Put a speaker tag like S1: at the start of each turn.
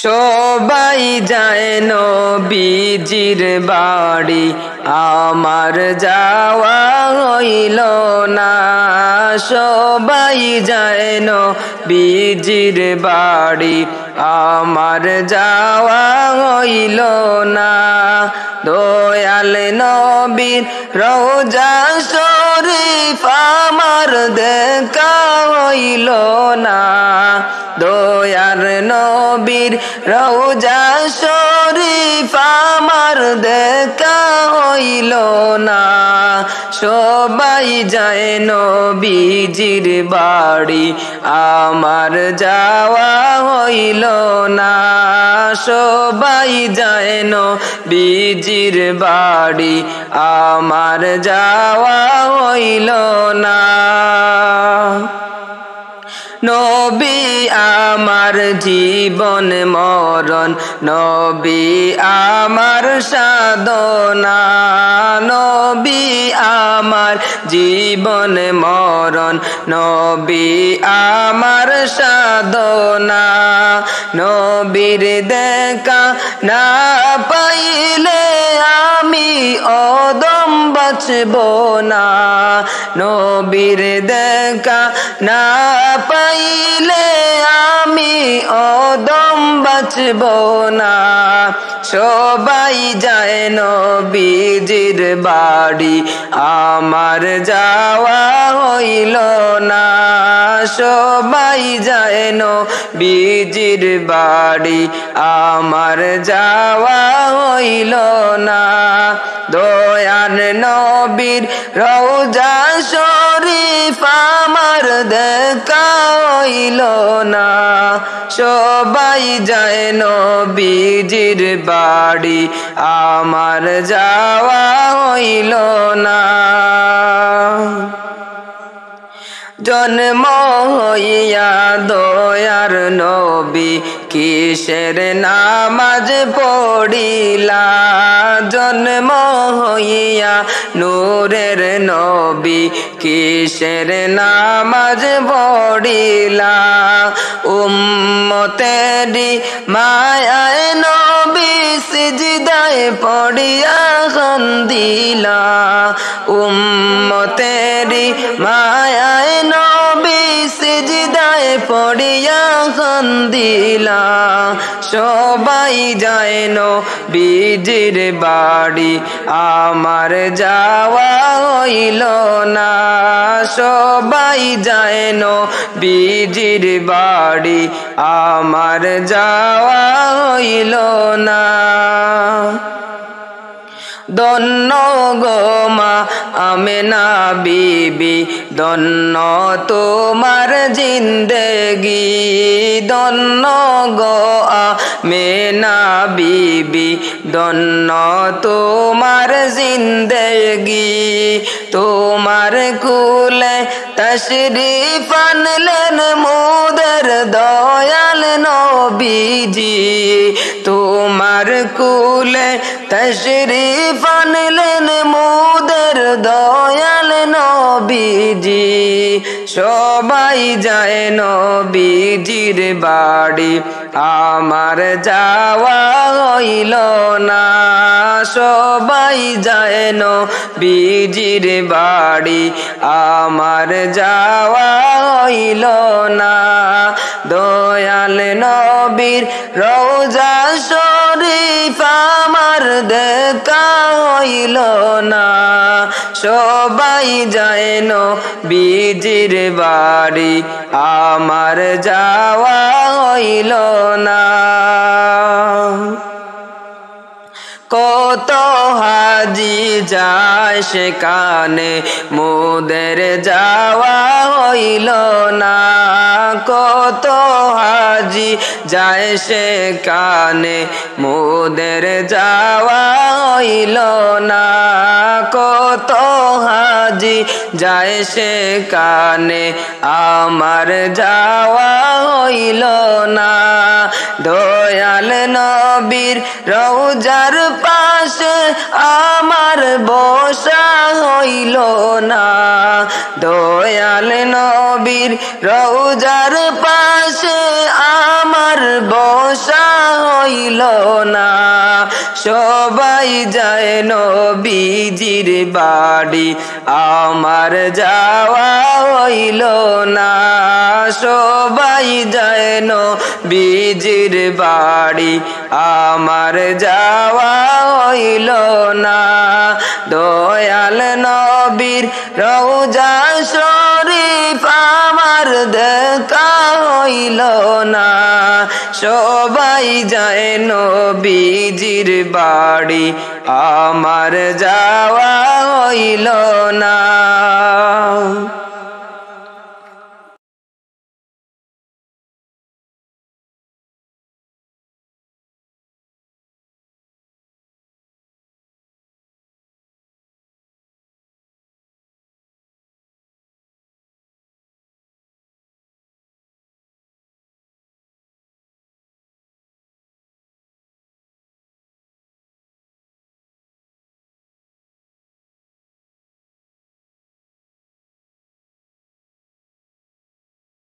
S1: সবাই যায় নবীজির বাড়ি, আমার যাওয়া হইল না। সবাই যায় নবীজির বাড়ি, আমার যাওয়া হইল না। দয়াল নবীর রওজা শরীফ আমার দেখা হইল না। দয়ার নবীর রওজা শরীফ আমার দেখা হইল না। সবাই যায় নবীজির বাড়ি, আমার যাওয়া হইল না। সবাই যায় নবীজির বাড়ি, আমার যাওয়া হইল না। নবী আমার জীবন মরণ, নবী আমার সাধনা। নবী আমার জীবন মরণ, নবী আমার সাধনা। নবীর দেখা না পাইলে আমি অদম বাঁচব না। নবীর দেখা না পাইলে আমি অদম বাঁচব না। সবাই যায় নবীজির বাড়ি, আমার যাওয়া হইল না। সবাই যায় নবীজির বাড়ি, আমার যাওয়া হইল না। দয়ার নবীর রওজা শরীফ আমার দেখা হইল না। সবাই যায় নবীজির বাড়ি, আমার যাওয়া হইল না। জন্ম হইয়া দয়ার নবী কিসের নামাজ পড়িলা। জন্ম হইয়া নূরের নবী কিসের নামাজ পড়িলা। উম্মতেরি মায়ায় নবী সিজদায় পড়িয়া কান্দিলা। উম্মতেরি মায়ায় নবী সিজদায় পড়িয়া কান্দিলা। সবাই যায় নবীজির বাড়ি, আমার যাওয়া হইল না। সবাই যায় নবীজির বাড়ি, আমার যাওয়া হইল না। ধন্য গো মা আমেনা বিবি, ধন্য তোমার জিন্দেগি। ধন্য গো আমেনা বিবি, ধন্য তোমার জিন্দেগি। তোমার কুলে তশরিফ আনলেন মোদের দয়াল নবীজি। তোমার কুলে তশরিফ আনলেন মোদের দয়াল নবীজি। সবাই যায় নবীজির বাড়ি, আমার যাওয়া হইল না। সবাই যায় নবীজির বাড়ি, আমার যাওয়া হইল না। দয়াল নবীর রওজা শরীফ আমার দেখা হইল না। সবাই যায় নবীজির বাড়ি, আমার যাওয়া হইল না। কত হাজি যায় সেখানে, মোদের যাওয়া হইল না। কত হাজি যায় সেখানে, মোদের যাওয়া হইল না। কত হাজি যায় সেখানে, আমার যাওয়া হইল না। দয়াল নবীর রওজার পাশে আমার বসা হইল না। দয়াল নবীর রওজার পাশে আমার আমার বসা হইল না। সবাই যায় নবীজির বাড়ি, আমার যাওয়া হইল না। সবাই যায় নবীজির বাড়ি, আমার যাওয়া হইল না। দয়াল নবীর রওজা শরীফ আমার দেখা হইল না। সবাই যায় নবীজির বাড়ি, আমার যাওয়া হইল না।